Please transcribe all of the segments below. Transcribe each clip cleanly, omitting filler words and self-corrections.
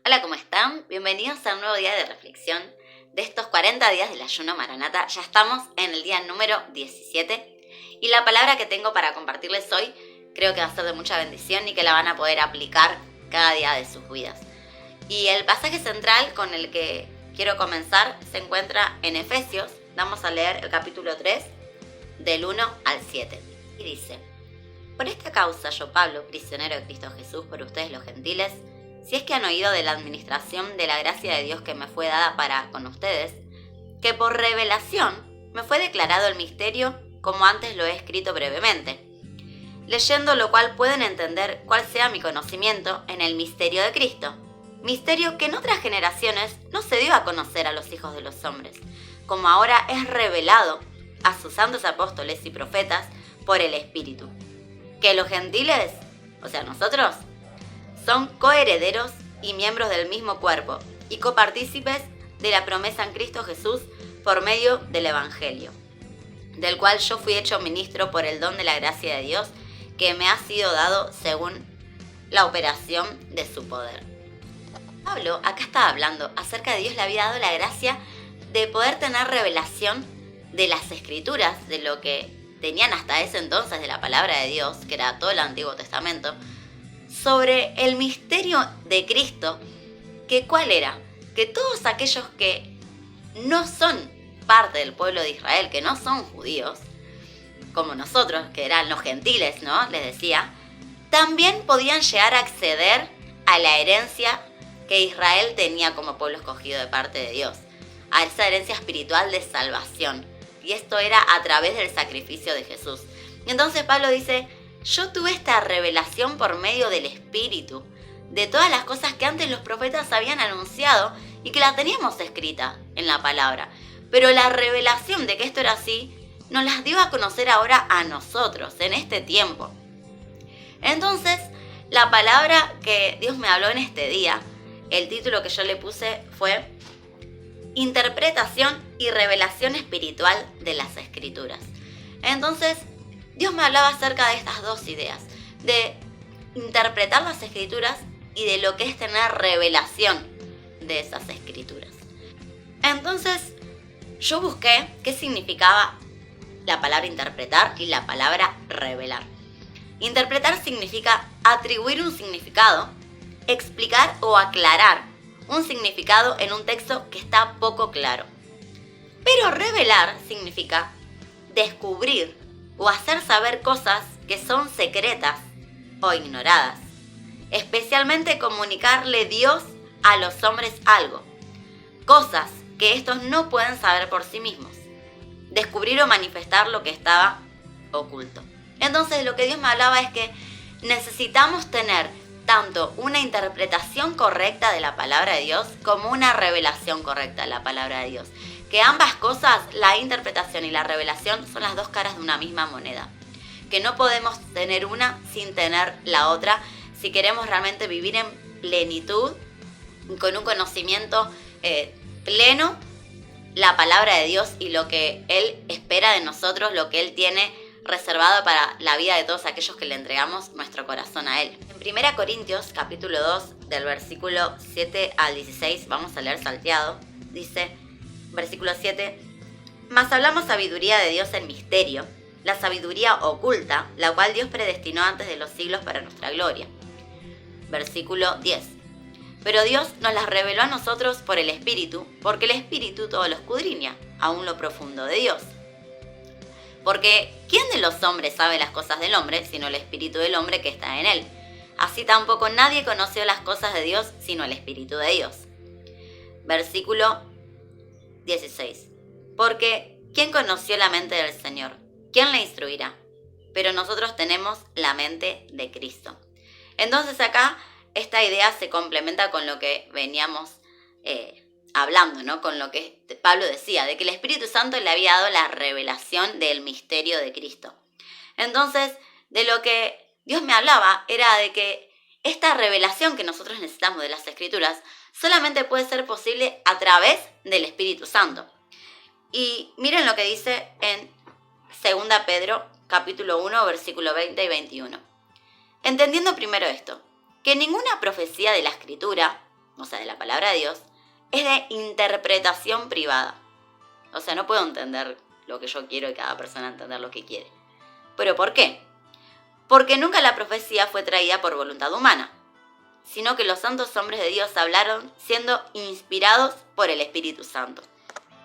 Hola, ¿cómo están? Bienvenidos a un nuevo día de reflexión de estos 40 días del ayuno Maranata. Ya estamos en el día número 17 y la palabra que tengo para compartirles hoy creo que va a ser de mucha bendición y que la van a poder aplicar cada día de sus vidas. Y el pasaje central con el que quiero comenzar se encuentra en Efesios. Vamos a leer el capítulo 3 del 1 al 7 y dice: Por esta causa yo, Pablo, prisionero de Cristo Jesús por ustedes los gentiles, si es que han oído de la administración de la gracia de Dios que me fue dada para con ustedes, que por revelación me fue declarado el misterio como antes lo he escrito brevemente, leyendo lo cual pueden entender cuál sea mi conocimiento en el misterio de Cristo, misterio que en otras generaciones no se dio a conocer a los hijos de los hombres, como ahora es revelado a sus santos apóstoles y profetas por el Espíritu, que los gentiles, o sea nosotros, son coherederos y miembros del mismo cuerpo y copartícipes de la promesa en Cristo Jesús por medio del Evangelio, del cual yo fui hecho ministro por el don de la gracia de Dios que me ha sido dado según la operación de su poder. Pablo acá está hablando acerca de Dios le había dado la gracia de poder tener revelación de las Escrituras, de lo que tenían hasta ese entonces de la palabra de Dios, que era todo el Antiguo Testamento, sobre el misterio de Cristo, que ¿cuál era? Que todos aquellos que no son parte del pueblo de Israel, que no son judíos, como nosotros, que eran los gentiles, ¿no? Les decía, también podían llegar a acceder a la herencia que Israel tenía como pueblo escogido de parte de Dios, a esa herencia espiritual de salvación. Y esto era a través del sacrificio de Jesús. Y entonces Pablo dice: yo tuve esta revelación por medio del Espíritu, de todas las cosas que antes los profetas habían anunciado y que la teníamos escrita en la palabra. Pero la revelación de que esto era así, nos las dio a conocer ahora a nosotros, en este tiempo. Entonces, la palabra que Dios me habló en este día, el título que yo le puse fue Interpretación y revelación espiritual de las Escrituras. Entonces, Dios me hablaba acerca de estas dos ideas, de interpretar las Escrituras y de lo que es tener revelación de esas Escrituras. Entonces, yo busqué qué significaba la palabra interpretar y la palabra revelar. Interpretar significa atribuir un significado, explicar o aclarar un significado en un texto que está poco claro. Pero revelar significa descubrir o hacer saber cosas que son secretas o ignoradas. Especialmente comunicarle Dios a los hombres algo, cosas que estos no pueden saber por sí mismos. Descubrir o manifestar lo que estaba oculto. Entonces lo que Dios me hablaba es que necesitamos tener tanto una interpretación correcta de la palabra de Dios como una revelación correcta de la palabra de Dios. Que ambas cosas, la interpretación y la revelación, son las dos caras de una misma moneda. Que no podemos tener una sin tener la otra si queremos realmente vivir en plenitud, con un conocimiento pleno, la palabra de Dios y lo que Él espera de nosotros, lo que Él tiene reservado para la vida de todos aquellos que le entregamos nuestro corazón a Él. En 1 Corintios, capítulo 2, del versículo 7 al 16, vamos a leer salteado, dice, versículo 7, mas hablamos sabiduría de Dios en misterio, la sabiduría oculta, la cual Dios predestinó antes de los siglos para nuestra gloria. Versículo 10, pero Dios nos las reveló a nosotros por el Espíritu, porque el Espíritu todo lo escudriña, aún lo profundo de Dios. Porque ¿quién de los hombres sabe las cosas del hombre, sino el Espíritu del hombre que está en él? Así tampoco nadie conoció las cosas de Dios, sino el Espíritu de Dios. Versículo 16. Porque ¿quién conoció la mente del Señor? ¿Quién le instruirá? Pero nosotros tenemos la mente de Cristo. Entonces acá esta idea se complementa con lo que veníamos hablando, ¿no? Con lo que Pablo decía, de que el Espíritu Santo le había dado la revelación del misterio de Cristo. Entonces, de lo que Dios me hablaba era de que esta revelación que nosotros necesitamos de las Escrituras solamente puede ser posible a través del Espíritu Santo. Y miren lo que dice en 2 Pedro, capítulo 1, versículo 20 y 21. Entendiendo primero esto, que ninguna profecía de la Escritura o sea, de la palabra de Dios, es de interpretación privada. O sea, no puedo entender lo que yo quiero y cada persona entender lo que quiere. ¿Pero por qué? Porque nunca la profecía fue traída por voluntad humana, sino que los santos hombres de Dios hablaron siendo inspirados por el Espíritu Santo.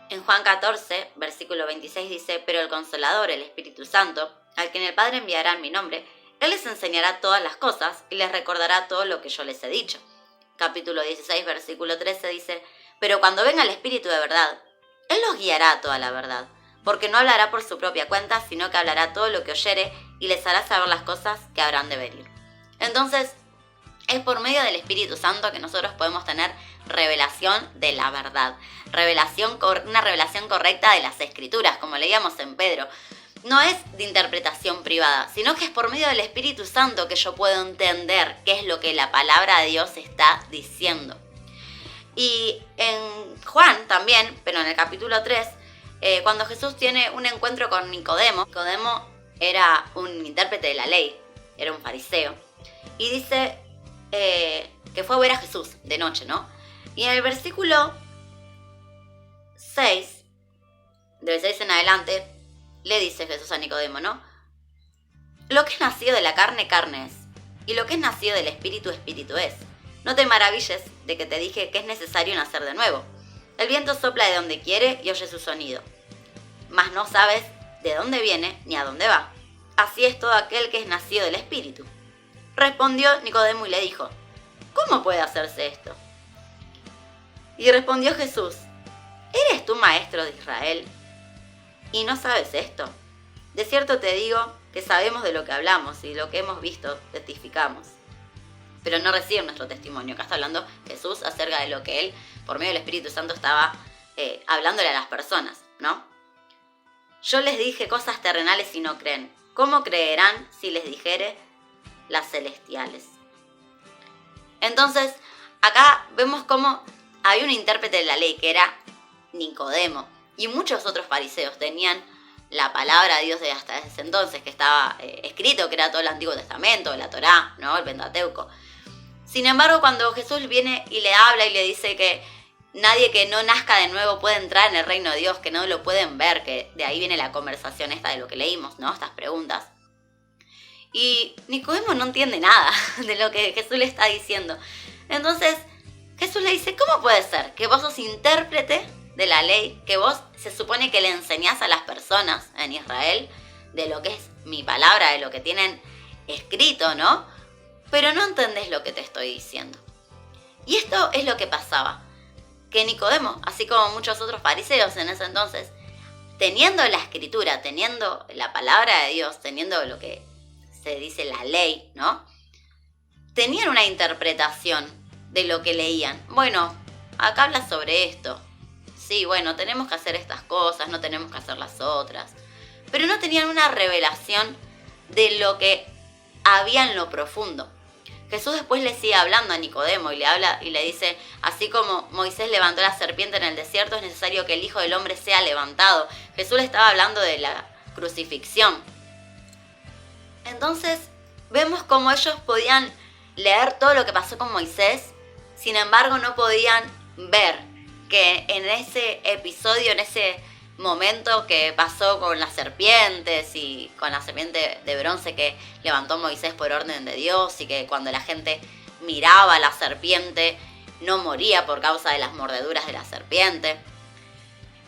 En Juan 14, versículo 26 dice: pero el Consolador, el Espíritu Santo, al quien el Padre enviará en mi nombre, Él les enseñará todas las cosas y les recordará todo lo que yo les he dicho. Capítulo 16, versículo 13 dice: pero cuando venga el Espíritu de verdad, Él los guiará a toda la verdad, porque no hablará por su propia cuenta, sino que hablará todo lo que oyere y les hará saber las cosas que habrán de venir. Entonces, es por medio del Espíritu Santo que nosotros podemos tener revelación de la verdad, una revelación correcta de las Escrituras, como leíamos en Pedro. No es de interpretación privada, sino que es por medio del Espíritu Santo que yo puedo entender qué es lo que la palabra de Dios está diciendo. Y en Juan también, pero en el capítulo 3, cuando Jesús tiene un encuentro con Nicodemo era un intérprete de la ley, era un fariseo, y dice que fue a ver a Jesús de noche, ¿no? Y en el versículo 6, del 6 en adelante, le dice Jesús a Nicodemo, ¿no? Lo que es nacido de la carne, carne es, y lo que es nacido del espíritu, espíritu es. No te maravilles de que te dije que es necesario nacer de nuevo. El viento sopla de donde quiere y oye su sonido, mas no sabes de dónde viene ni a dónde va. Así es todo aquel que es nacido del espíritu. Respondió Nicodemo y le dijo: ¿cómo puede hacerse esto? Y respondió Jesús: ¿eres tú maestro de Israel y no sabes esto? De cierto te digo que sabemos de lo que hablamos y lo que hemos visto testificamos, pero no reciben nuestro testimonio. Acá está hablando Jesús acerca de lo que Él, por medio del Espíritu Santo, estaba hablándole a las personas, ¿no? Yo les dije cosas terrenales y no creen. ¿Cómo creerán si les dijere las celestiales? Entonces, acá vemos cómo había un intérprete de la ley que era Nicodemo, y muchos otros fariseos tenían la palabra de Dios de hasta ese entonces, que estaba escrito, que era todo el Antiguo Testamento, la Torá, ¿no? El Pentateuco. Sin embargo, cuando Jesús viene y le habla y le dice que nadie que no nazca de nuevo puede entrar en el reino de Dios, que no lo pueden ver, que de ahí viene la conversación esta de lo que leímos, ¿no? Estas preguntas. Y Nicodemo no entiende nada de lo que Jesús le está diciendo. Entonces, Jesús le dice: ¿cómo puede ser que vos sos intérprete de la ley, que vos se supone que le enseñás a las personas en Israel de lo que es mi palabra, de lo que tienen escrito, ¿no? Pero no entendés lo que te estoy diciendo? Y esto es lo que pasaba, que Nicodemo, así como muchos otros fariseos en ese entonces, teniendo la escritura, teniendo la palabra de Dios, teniendo lo que se dice la ley, ¿no? Tenían una interpretación de lo que leían. Bueno, acá habla sobre esto. Sí, bueno, tenemos que hacer estas cosas, no tenemos que hacer las otras. Pero no tenían una revelación de lo que había en lo profundo. Jesús después le sigue hablando a Nicodemo y le habla y le dice: así como Moisés levantó la serpiente en el desierto, es necesario que el Hijo del Hombre sea levantado. Jesús le estaba hablando de la crucifixión. Entonces, vemos cómo ellos podían leer todo lo que pasó con Moisés, sin embargo no podían ver que en ese episodio, en ese momento que pasó con las serpientes y con la serpiente de bronce que levantó Moisés por orden de Dios, y que cuando la gente miraba a la serpiente no moría por causa de las mordeduras de la serpiente,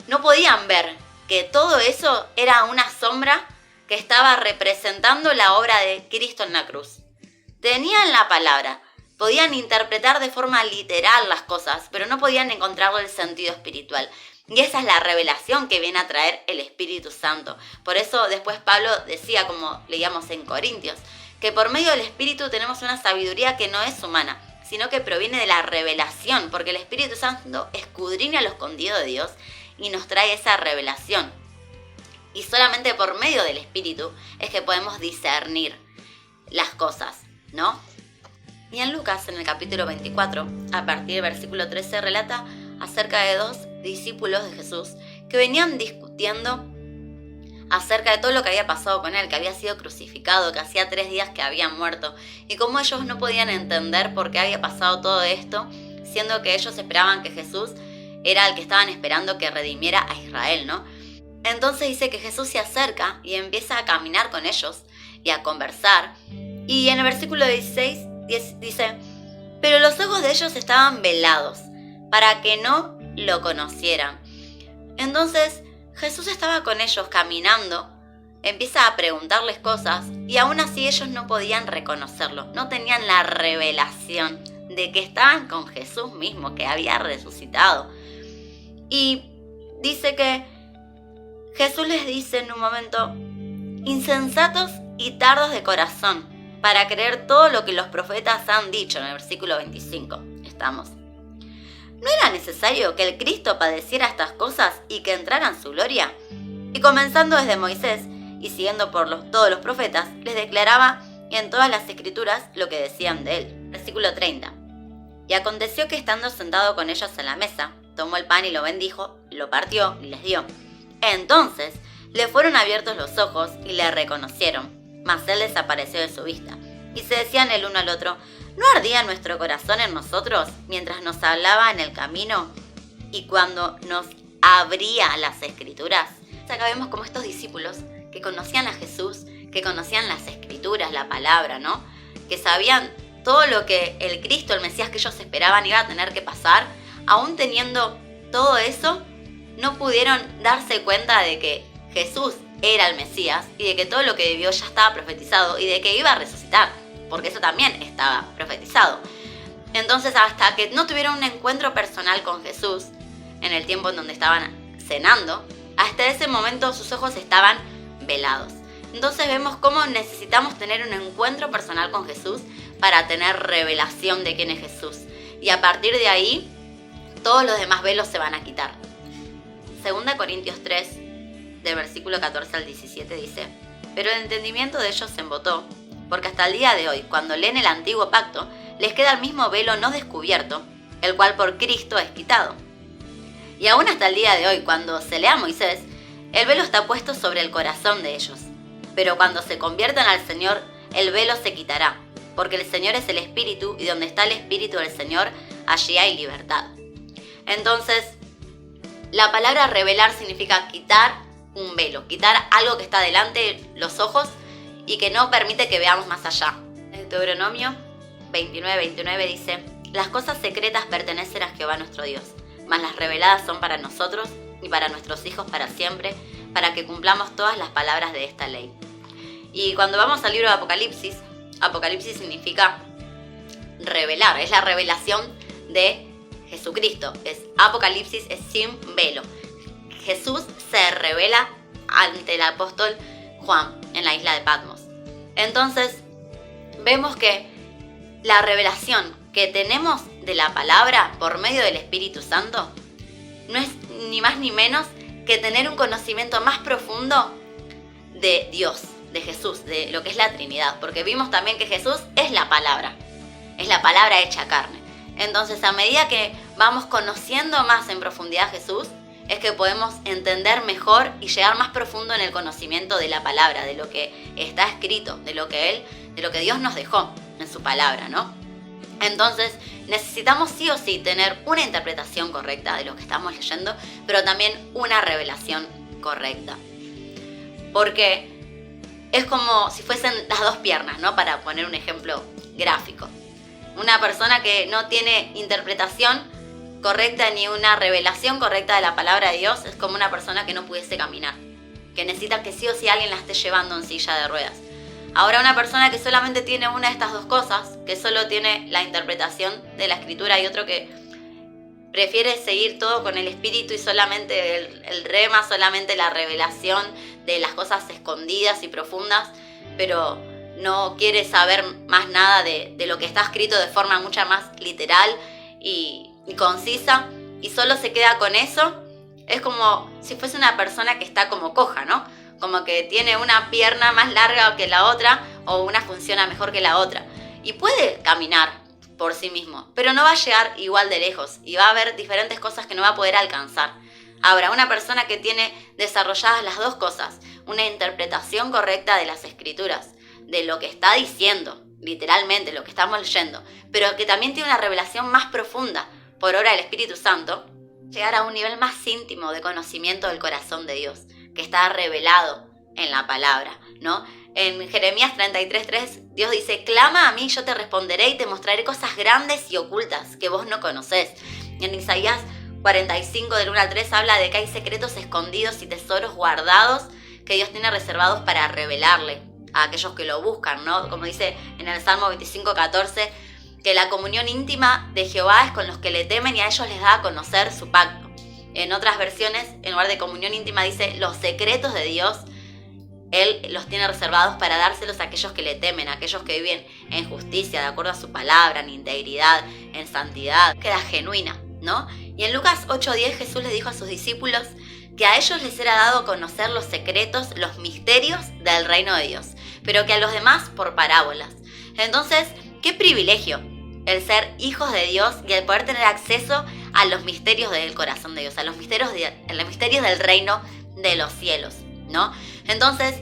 no podían ver que todo eso era una sombra que estaba representando la obra de Cristo en la cruz. Tenían la palabra, podían interpretar de forma literal las cosas, pero no podían encontrarle el sentido espiritual. Y esa es la revelación que viene a traer el Espíritu Santo. Por eso después Pablo decía, como leíamos en Corintios, que por medio del Espíritu tenemos una sabiduría que no es humana, sino que proviene de la revelación, porque el Espíritu Santo escudriña lo escondido de Dios y nos trae esa revelación. Y solamente por medio del Espíritu es que podemos discernir las cosas, ¿no? Y en Lucas, en el capítulo 24, a partir del versículo 13, relata acerca de dos discípulos de Jesús que venían discutiendo acerca de todo lo que había pasado con él, que había sido crucificado, que hacía 3 días que había muerto, y cómo ellos no podían entender por qué había pasado todo esto siendo que ellos esperaban que Jesús era el que estaban esperando que redimiera a Israel, ¿no? Entonces dice que Jesús se acerca y empieza a caminar con ellos y a conversar. Y en el versículo 16 dice, pero los ojos de ellos estaban velados para que no lo conocieran. Entonces Jesús estaba con ellos caminando, empieza a preguntarles cosas y aún así ellos no podían reconocerlo, no tenían la revelación de que estaban con Jesús mismo, que había resucitado. Y dice que Jesús les dice en un momento, insensatos y tardos de corazón, para creer todo lo que los profetas han dicho, en el versículo 25 estamos. ¿No era necesario que el Cristo padeciera estas cosas y que entrara en su gloria? Y comenzando desde Moisés y siguiendo por todos los profetas, les declaraba en todas las escrituras lo que decían de él. Versículo 30. Y aconteció que estando sentado con ellos en la mesa, tomó el pan y lo bendijo, lo partió y les dio. Entonces le fueron abiertos los ojos y le reconocieron, mas él desapareció de su vista. Y se decían el uno al otro, ¿no ardía nuestro corazón en nosotros mientras nos hablaba en el camino y cuando nos abría las escrituras? Acá vemos como estos discípulos que conocían a Jesús, que conocían las escrituras, la palabra, ¿no? Que sabían todo lo que el Cristo, el Mesías que ellos esperaban iba a tener que pasar, aún teniendo todo eso, no pudieron darse cuenta de que Jesús era el Mesías y de que todo lo que vivió ya estaba profetizado y de que iba a resucitar, porque eso también estaba profetizado. Entonces, hasta que no tuvieron un encuentro personal con Jesús, en el tiempo en donde estaban cenando, hasta ese momento sus ojos estaban velados. Entonces vemos cómo necesitamos tener un encuentro personal con Jesús para tener revelación de quién es Jesús. Y a partir de ahí, todos los demás velos se van a quitar. 2 Corintios 3, del versículo 14 al 17 dice, pero el entendimiento de ellos se embotó, porque hasta el día de hoy, cuando leen el antiguo pacto, les queda el mismo velo no descubierto, el cual por Cristo es quitado. Y aún hasta el día de hoy, cuando se lea a Moisés, el velo está puesto sobre el corazón de ellos. Pero cuando se conviertan al Señor, el velo se quitará, porque el Señor es el Espíritu, y donde está el Espíritu del Señor, allí hay libertad. Entonces, la palabra revelar significa quitar un velo, quitar algo que está delante de los ojos y que no permite que veamos más allá. En Deuteronomio 29:29 dice, las cosas secretas pertenecen a Jehová nuestro Dios, mas las reveladas son para nosotros y para nuestros hijos para siempre, para que cumplamos todas las palabras de esta ley. Y cuando vamos al libro de Apocalipsis, Apocalipsis significa revelar, es la revelación de Jesucristo. Es Apocalipsis, es sin velo. Jesús se revela ante el apóstol Juan en la isla de Patmos. Entonces, vemos que la revelación que tenemos de la palabra por medio del Espíritu Santo no es ni más ni menos que tener un conocimiento más profundo de Dios, de Jesús, de lo que es la Trinidad, porque vimos también que Jesús es la palabra hecha carne. Entonces, a medida que vamos conociendo más en profundidad a Jesús, es que podemos entender mejor y llegar más profundo en el conocimiento de la palabra, de lo que está escrito, de lo que Dios nos dejó en su palabra, ¿no? Entonces, necesitamos sí o sí tener una interpretación correcta de lo que estamos leyendo, pero también una revelación correcta. Porque es como si fuesen las dos piernas, ¿no? Para poner un ejemplo gráfico. Una persona que no tiene interpretación correcta ni una revelación correcta de la palabra de Dios es como una persona que no pudiese caminar, que necesita que sí o sí alguien la esté llevando en silla de ruedas. Ahora, una persona que solamente tiene una de estas dos cosas, que solo tiene la interpretación de la escritura, y otro que prefiere seguir todo con el espíritu y solamente el rema, solamente la revelación de las cosas escondidas y profundas, pero no quiere saber más nada de lo que está escrito de forma mucho más literal y concisa, y solo se queda con eso. Es como si fuese una persona que está como coja, ¿no? Como que tiene una pierna más larga que la otra, o una funciona mejor que la otra. Y puede caminar por sí mismo, pero no va a llegar igual de lejos y va a haber diferentes cosas que no va a poder alcanzar. Ahora, una persona que tiene desarrolladas las dos cosas, una interpretación correcta de las escrituras, de lo que está diciendo, literalmente lo que estamos leyendo, pero que también tiene una revelación más profunda, por obra del Espíritu Santo, llegar a un nivel más íntimo de conocimiento del corazón de Dios, que está revelado en la palabra, ¿no? En Jeremías 33:3, Dios dice: clama a mí, yo te responderé y te mostraré cosas grandes y ocultas que vos no conocés. En Isaías 45, del 1 al 3, habla de que hay secretos escondidos y tesoros guardados que Dios tiene reservados para revelarle a aquellos que lo buscan, ¿no? Como dice en el Salmo 25:14, que la comunión íntima de Jehová es con los que le temen y a ellos les da a conocer su pacto. En otras versiones, en lugar de comunión íntima, dice: los secretos de Dios Él los tiene reservados para dárselos a aquellos que le temen, a aquellos que viven en justicia, de acuerdo a su palabra, en integridad, en santidad, queda genuina, ¿no? Y en Lucas 8:10 Jesús les dijo a sus discípulos que a ellos les era dado conocer los secretos, los misterios del reino de Dios, pero que a los demás por parábolas. Entonces, qué privilegio el ser hijos de Dios y el poder tener acceso a los misterios del corazón de Dios, a los misterios del reino de los cielos, ¿no? Entonces,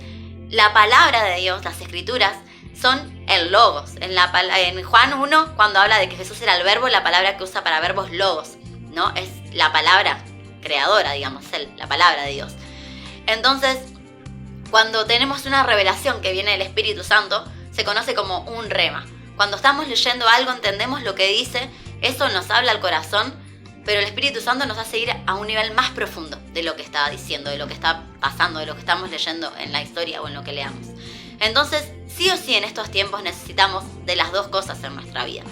la palabra de Dios, las escrituras, son el logos. En Juan 1, cuando habla de que Jesús era el verbo, la palabra que usa para verbo es logos, ¿no? Es la palabra creadora, digamos, la palabra de Dios. Entonces, cuando tenemos una revelación que viene del Espíritu Santo, se conoce como un rema. Cuando estamos leyendo algo, entendemos lo que dice, eso nos habla al corazón, pero el Espíritu Santo nos hace ir a un nivel más profundo de lo que está diciendo, de lo que está pasando, de lo que estamos leyendo en la historia o en lo que leamos. Entonces, sí o sí, en estos tiempos necesitamos de las dos cosas en nuestra vida.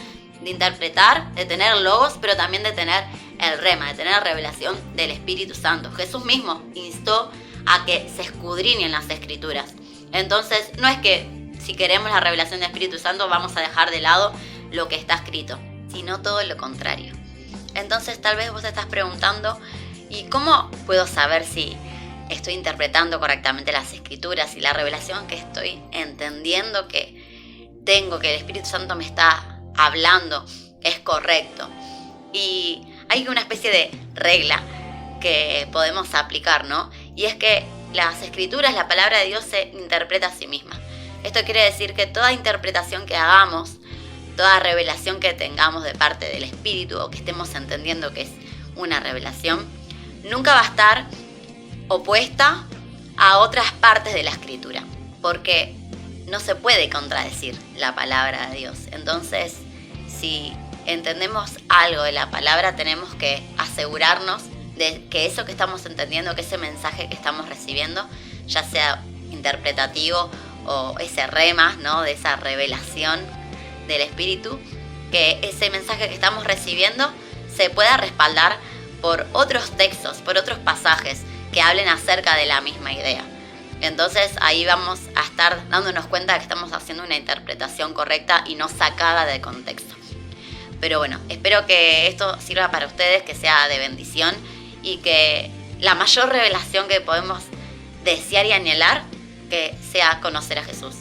De interpretar, de tener logos, pero también de tener el rema, de tener la revelación del Espíritu Santo. Jesús mismo instó a que se escudriñen las Escrituras. Entonces, no es que si queremos la revelación del Espíritu Santo vamos a dejar de lado lo que está escrito, sino todo lo contrario. Entonces, tal vez vos te estás preguntando: ¿y cómo puedo saber si estoy interpretando correctamente las Escrituras y la revelación que estoy entendiendo que tengo, que el Espíritu Santo me está hablando, es correcto? Y hay una especie de regla que podemos aplicar, ¿no? Y es que las Escrituras, la palabra de Dios, se interpreta a sí misma. Esto quiere decir que toda interpretación que hagamos, toda revelación que tengamos de parte del Espíritu o que estemos entendiendo que es una revelación, nunca va a estar opuesta a otras partes de la Escritura, porque no se puede contradecir la palabra de Dios. Entonces, si entendemos algo de la palabra, tenemos que asegurarnos de que eso que estamos entendiendo, que ese mensaje que estamos recibiendo, ya sea interpretativo o ese rema, ¿no?, de esa revelación del Espíritu, que ese mensaje que estamos recibiendo se pueda respaldar por otros textos, por otros pasajes que hablen acerca de la misma idea. Entonces ahí vamos a estar dándonos cuenta de que estamos haciendo una interpretación correcta y no sacada de contexto. Pero bueno, espero que esto sirva para ustedes, que sea de bendición y que la mayor revelación que podemos desear y anhelar que sea conocer a Jesús,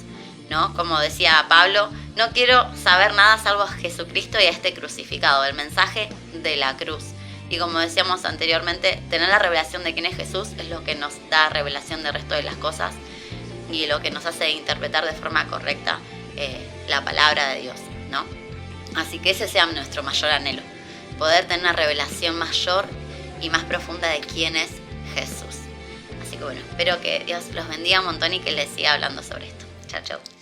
¿no? Como decía Pablo, no quiero saber nada salvo a Jesucristo y a este crucificado, el mensaje de la cruz. Y como decíamos anteriormente, tener la revelación de quién es Jesús es lo que nos da revelación del resto de las cosas y lo que nos hace interpretar de forma correcta la palabra de Dios, ¿no? Así que ese sea nuestro mayor anhelo, poder tener una revelación mayor y más profunda de quién es Jesús. Así que bueno, espero que Dios los bendiga un montón y que les siga hablando sobre esto. Chao, chao.